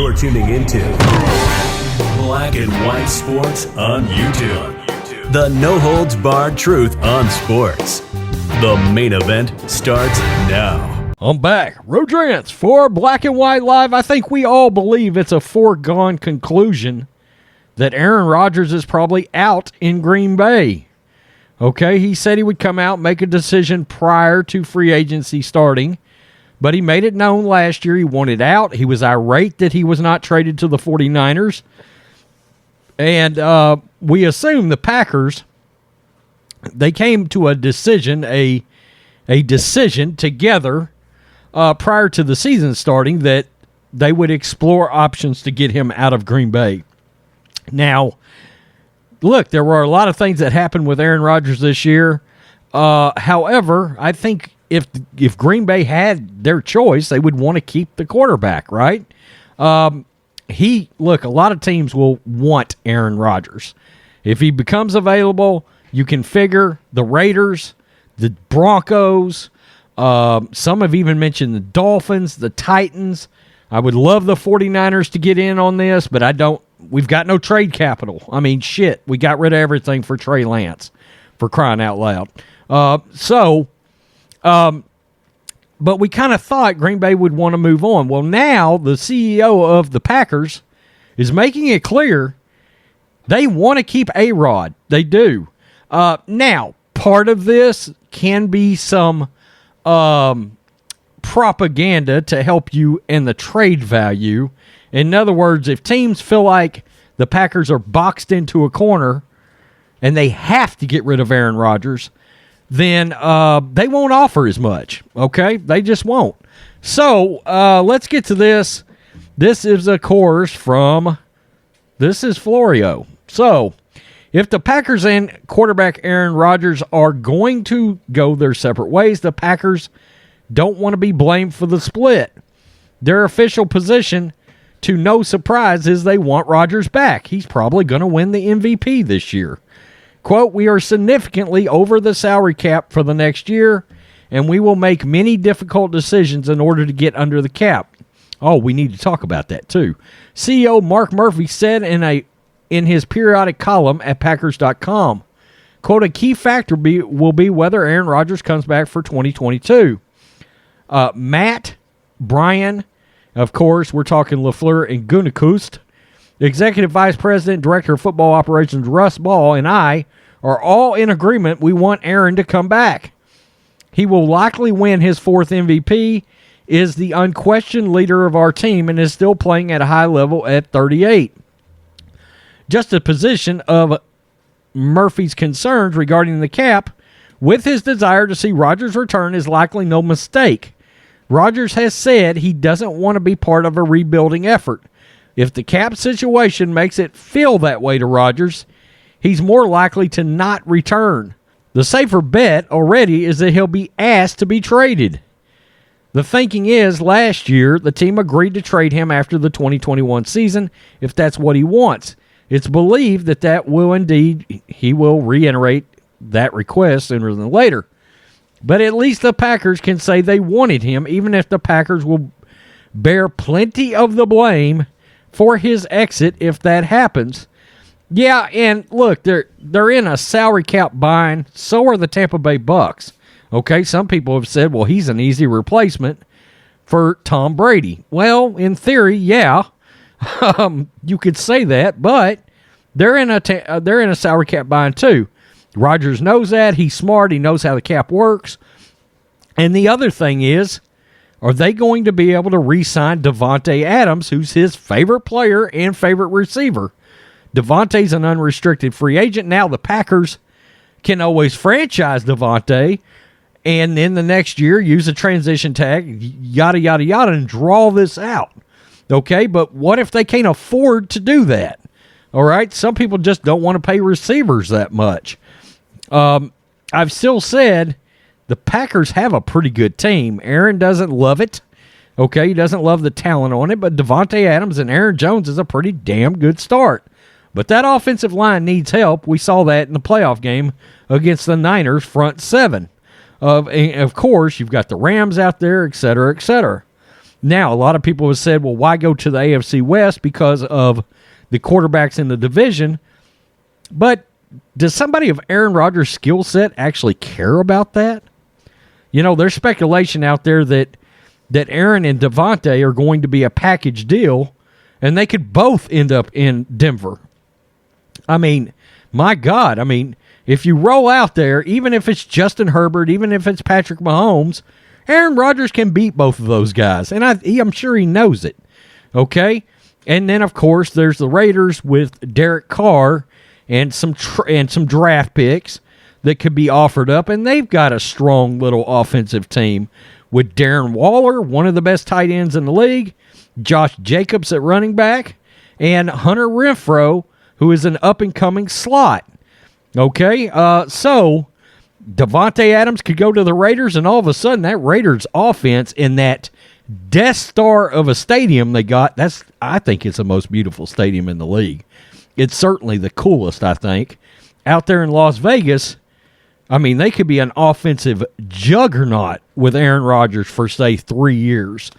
You're tuning into Black and White Sports on YouTube. The no-holds-barred truth on sports. The main event starts now. I'm back. Rodgers for Black and White Live. I think we all believe it's a foregone conclusion that Aaron Rodgers is probably out in Green Bay. Okay, he said he would come out and make a decision prior to free agency starting, but he made it known last year he wanted out. He was irate that he was not traded to the 49ers. And we assume the Packers, they came to a decision, a decision together prior to the season starting that they would explore options to get him out of Green Bay. Now, look, there were a lot of things that happened with Aaron Rodgers this year. However, I think if Green Bay had their choice, they would want to keep the quarterback, right? A lot of teams will want Aaron Rodgers. If he becomes available, you can figure the Raiders, the Broncos, some have even mentioned the Dolphins, the Titans. I would love the 49ers to get in on this, but we've got no trade capital. I mean, shit, we got rid of everything for Trey Lance, for crying out loud. But we kind of thought Green Bay would want to move on. Well, now the CEO of the Packers is making it clear they want to keep A-Rod. They do. Now, part of this can be some propaganda to help you in the trade value. In other words, if teams feel like the Packers are boxed into a corner and they have to get rid of Aaron Rodgers, then they won't offer as much, okay? They just won't. So let's get to this. This is, of course, this is Florio. So if the Packers and quarterback Aaron Rodgers are going to go their separate ways, the Packers don't want to be blamed for the split. Their official position, to no surprise, is they want Rodgers back. He's probably going to win the MVP this year. Quote, "We are significantly over the salary cap for the next year, and we will make many difficult decisions in order to get under the cap." Oh, we need to talk about that too. CEO Mark Murphy said in his periodic column at Packers.com, quote, "A key factor will be whether Aaron Rodgers comes back for 2022. Matt, Brian, of course, we're talking LaFleur and Gutekunst, Executive Vice President, Director of Football Operations Russ Ball, and I are all in agreement we want Aaron to come back. He will likely win his fourth MVP, is the unquestioned leader of our team, and is still playing at a high level at 38. Just a position of Murphy's concerns regarding the cap, with his desire to see Rodgers return, is likely no mistake. Rodgers has said he doesn't want to be part of a rebuilding effort. If the cap situation makes it feel that way to Rodgers, he's more likely to not return. The safer bet already is that he'll be asked to be traded. The thinking is, last year, the team agreed to trade him after the 2021 season if that's what he wants. It's believed that will indeed, he will reiterate that request sooner than later. But at least the Packers can say they wanted him, even if the Packers will bear plenty of the blame for his exit if that happens. Yeah, and look, they're in a salary cap bind. So are the Tampa Bay Bucs. Okay, some people have said, well, he's an easy replacement for Tom Brady. Well, in theory, yeah, you could say that, but they're in a salary cap bind too. Rodgers knows that. He's smart. He knows how the cap works. And the other thing is, are they going to be able to re-sign Davante Adams, who's his favorite player and favorite receiver? Davante's an unrestricted free agent. Now the Packers can always franchise Davante and then the next year use a transition tag, yada, yada, yada, and draw this out. Okay, but what if they can't afford to do that? All right, some people just don't want to pay receivers that much. I've still said the Packers have a pretty good team. Aaron doesn't love it. Okay, he doesn't love the talent on it, but Davante Adams and Aaron Jones is a pretty damn good start. But that offensive line needs help. We saw that in the playoff game against the Niners front seven. Of course, you've got the Rams out there, et cetera, et cetera. Now, a lot of people have said, well, why go to the AFC West because of the quarterbacks in the division? But does somebody of Aaron Rodgers' skill set actually care about that? You know, there's speculation out there that Aaron and Devontae are going to be a package deal, and they could both end up in Denver. I mean, my God. I mean, if you roll out there, even if it's Justin Herbert, even if it's Patrick Mahomes, Aaron Rodgers can beat both of those guys, and I'm sure he knows it. Okay? And then, of course, there's the Raiders with Derek Carr and some draft picks that could be offered up, and they've got a strong little offensive team with Darren Waller, one of the best tight ends in the league, Josh Jacobs at running back, and Hunter Renfrow, who is an up-and-coming slot. Okay? So Devontae Adams could go to the Raiders, and all of a sudden that Raiders offense in that Death Star of a stadium they got, I think it's the most beautiful stadium in the league. It's certainly the coolest, I think. Out there in Las Vegas, I mean, they could be an offensive juggernaut with Aaron Rodgers for, say, 3 years.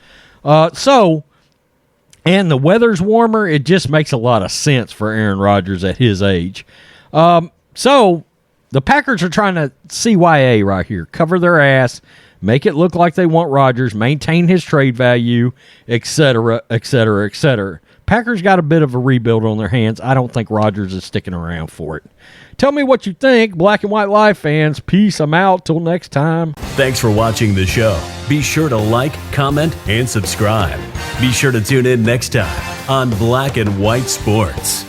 And the weather's warmer. It just makes a lot of sense for Aaron Rodgers at his age. So the Packers are trying to CYA right here, cover their ass, make it look like they want Rodgers, maintain his trade value, etc., etc., etc. Packers got a bit of a rebuild on their hands. I don't think Rodgers is sticking around for it. Tell me what you think, Black and White Live fans. Peace. I'm out. Till next time. Thanks for watching the show. Be sure to like, comment, and subscribe. Be sure to tune in next time on Black and White Sports.